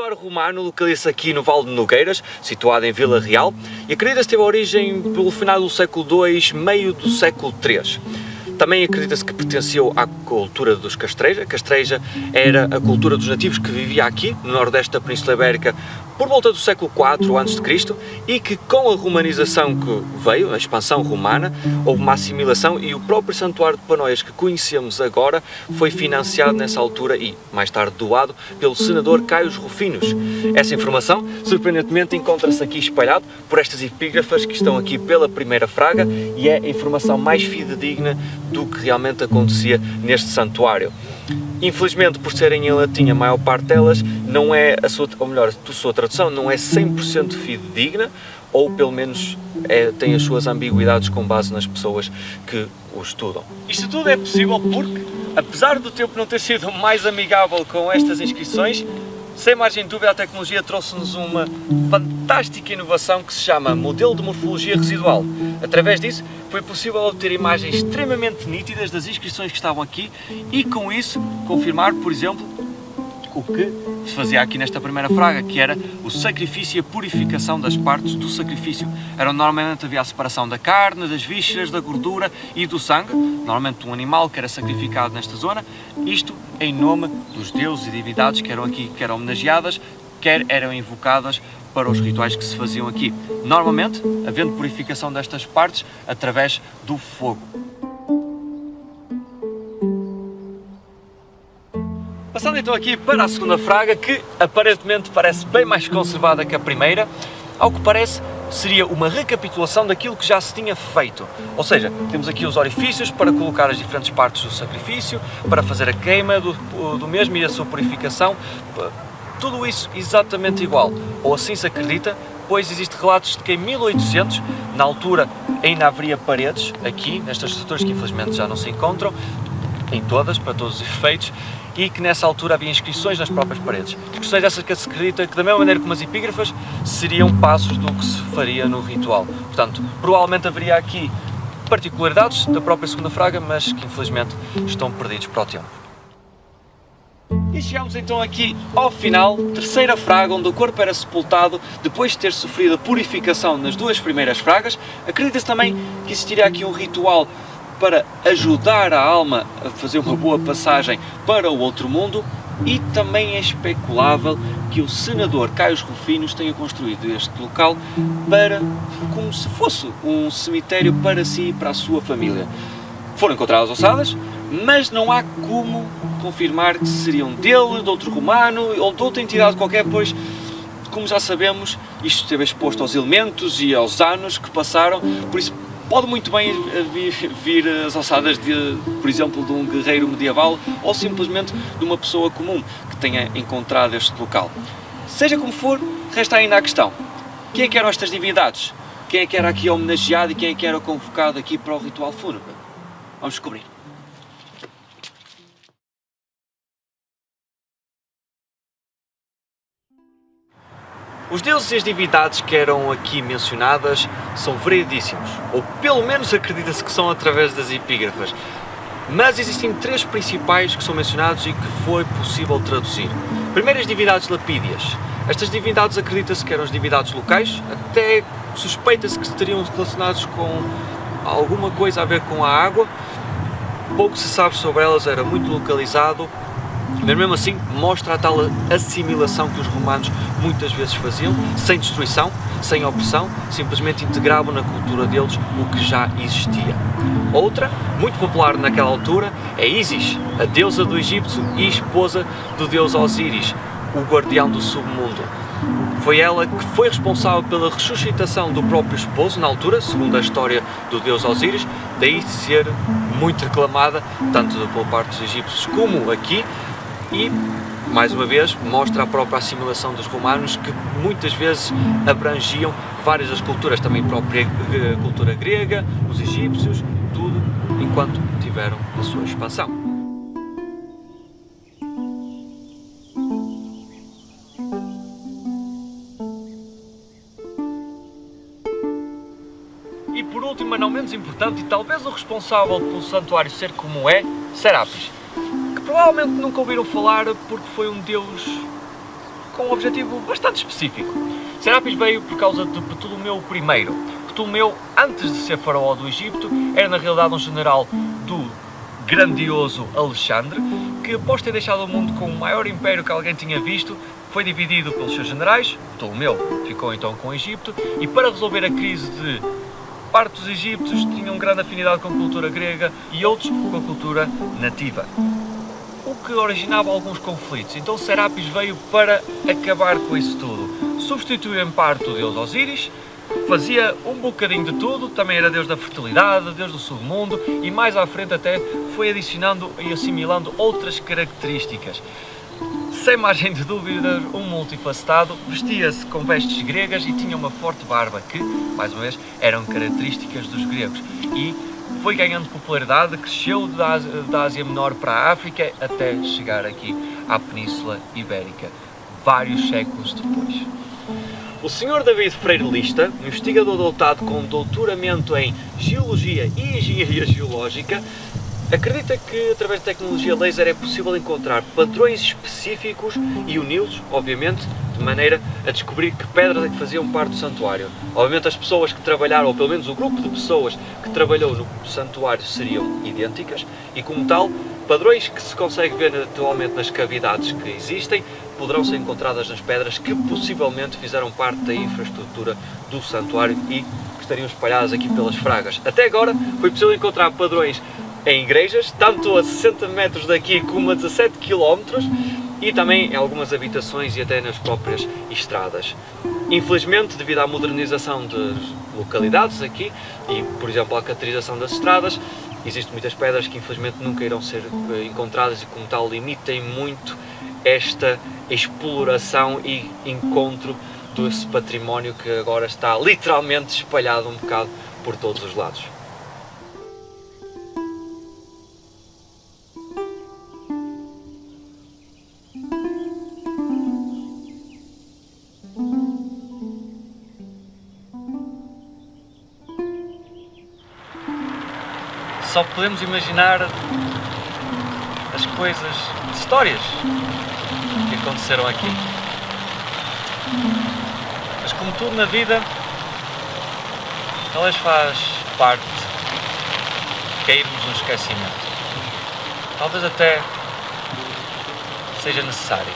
santuário romano localiza-se aqui no Vale de Nogueiras, situado em Vila Real, e acredita-se ter origem pelo final do século II, meio do século III. Também acredita-se que pertenceu à cultura dos Castreja. Castreja era a cultura dos nativos que vivia aqui, no nordeste da Península Ibérica, por volta do século IV a.C. e que com a romanização que veio, a expansão romana, houve uma assimilação e o próprio santuário de Panoias que conhecemos agora foi financiado nessa altura e, mais tarde, doado pelo senador Caio Rufinus. Essa informação, surpreendentemente, encontra-se aqui espalhado por estas epígrafas que estão aqui pela primeira fraga e é a informação mais fidedigna do que realmente acontecia neste santuário. Infelizmente, por serem em latim, a maior parte delas não é a sua, ou melhor, a sua tradução não é 100% fidedigna, ou pelo menos tem as suas ambiguidades com base nas pessoas que o estudam. Isto tudo é possível porque, apesar do tempo não ter sido mais amigável com estas inscrições, sem margem de dúvida a tecnologia trouxe-nos uma fantástica inovação que se chama modelo de morfologia residual. Através disso foi possível obter imagens extremamente nítidas das inscrições que estavam aqui e com isso confirmar, por exemplo, o que se fazia aqui nesta primeira fraga, que era o sacrifício e a purificação das partes do sacrifício. Normalmente havia a separação da carne, das vísceras, da gordura e do sangue, normalmente um animal que era sacrificado nesta zona, isto em nome dos deuses e divindades que eram aqui, quer homenageadas, quer eram invocadas para os rituais que se faziam aqui. Normalmente, havendo purificação destas partes através do fogo. Passando então aqui para a segunda fraga, que aparentemente parece bem mais conservada que a primeira, ao que parece seria uma recapitulação daquilo que já se tinha feito. Ou seja, temos aqui os orifícios para colocar as diferentes partes do sacrifício, para fazer a queima do mesmo e a sua purificação, tudo isso exatamente igual, ou assim se acredita, pois existem relatos de que em 1800, na altura ainda haveria paredes, aqui, nestas estruturas que infelizmente já não se encontram, em todas, para todos os efeitos, e que nessa altura havia inscrições nas próprias paredes. Inscrições essas que se acredita que, da mesma maneira como as epígrafas, seriam passos do que se faria no ritual. Portanto, provavelmente haveria aqui particularidades da própria segunda fraga, mas que infelizmente estão perdidos para o tempo. E chegamos então aqui ao final, terceira fraga, onde o corpo era sepultado depois de ter sofrido a purificação nas duas primeiras fragas. Acredita-se também que existiria aqui um ritual para ajudar a alma a fazer uma boa passagem para o outro mundo e também é especulável que o senador Caio Rufinus tenha construído este local para, como se fosse um cemitério para si e para a sua família. Foram encontradas ossadas, mas não há como confirmar que seriam dele, de outro romano ou de outra entidade qualquer, pois, como já sabemos, isto esteve exposto aos elementos e aos anos que passaram, por isso pode muito bem vir as ossadas, por exemplo, de um guerreiro medieval ou simplesmente de uma pessoa comum que tenha encontrado este local. Seja como for, resta ainda a questão: quem é que eram estas divindades? Quem é que era aqui homenageado e quem é que era convocado aqui para o ritual fúnebre? Vamos descobrir. Os deuses e as divindades que eram aqui mencionadas são veridíssimos, ou pelo menos acredita-se que são através das epígrafas, mas existem três principais que são mencionados e que foi possível traduzir. Primeiro, as divindades lapídias. Estas divindades acredita-se que eram as divindades locais, até suspeita-se que estariam relacionados com alguma coisa a ver com a água. Pouco se sabe sobre elas, era muito localizado, mas mesmo assim mostra a tal assimilação que os romanos muitas vezes faziam, sem destruição, sem opressão, simplesmente integravam na cultura deles o que já existia. Outra, muito popular naquela altura, é Ísis, a deusa do Egito e esposa do deus Osíris, o guardião do submundo. Foi ela que foi responsável pela ressuscitação do próprio esposo na altura, segundo a história do deus Osíris, daí ser muito reclamada, tanto por parte dos egípcios como aqui, e, mais uma vez, mostra a própria assimilação dos romanos, que muitas vezes abrangiam várias das culturas, também a própria cultura grega, os egípcios, tudo, enquanto tiveram a sua expansão. E por último, mas não menos importante, e talvez o responsável pelo santuário ser como é, Serapis, que provavelmente nunca ouviram falar porque foi um deus com um objetivo bastante específico. Serapis veio por causa de Ptolomeu I. Ptolomeu, antes de ser faraó do Egito, era na realidade um general do grandioso Alexandre, que após ter deixado o mundo com o maior império que alguém tinha visto, foi dividido pelos seus generais. Ptolomeu ficou então com o Egito, e para resolver a crise de parte dos egípcios tinham grande afinidade com a cultura grega e outros com a cultura nativa, o que originava alguns conflitos. Então Serapis veio para acabar com isso tudo. Substituiu em parte o deus Osíris, fazia um bocadinho de tudo, também era deus da fertilidade, deus do submundo, e mais à frente até foi adicionando e assimilando outras características. Sem margem de dúvida, um multifacetado, vestia-se com vestes gregas e tinha uma forte barba que, mais uma vez, eram características dos gregos. E foi ganhando popularidade, cresceu da Ásia Menor para a África até chegar aqui à Península Ibérica, vários séculos depois. O Sr. David Freire Lista, um investigador doutado com doutoramento em Geologia e Engenharia Geológica, acredita que através da tecnologia laser é possível encontrar padrões específicos e uni-los, obviamente, de maneira a descobrir que pedras é que faziam parte do santuário. Obviamente as pessoas que trabalharam, ou pelo menos o grupo de pessoas que trabalhou no santuário seriam idênticas e, como tal, padrões que se consegue ver atualmente nas cavidades que existem poderão ser encontradas nas pedras que possivelmente fizeram parte da infraestrutura do santuário e que estariam espalhadas aqui pelas fragas. Até agora foi possível encontrar padrões em igrejas, tanto a 60 metros daqui como a 17 km, e também em algumas habitações e até nas próprias estradas. Infelizmente, devido à modernização das localidades aqui e, por exemplo, à caracterização das estradas, existem muitas pedras que infelizmente nunca irão ser encontradas e, como tal, limitem muito esta exploração e encontro desse património que agora está literalmente espalhado um bocado por todos os lados. Só podemos imaginar as coisas, histórias que aconteceram aqui. Mas como tudo na vida, talvez faz parte de cairmos no esquecimento. Talvez até seja necessário.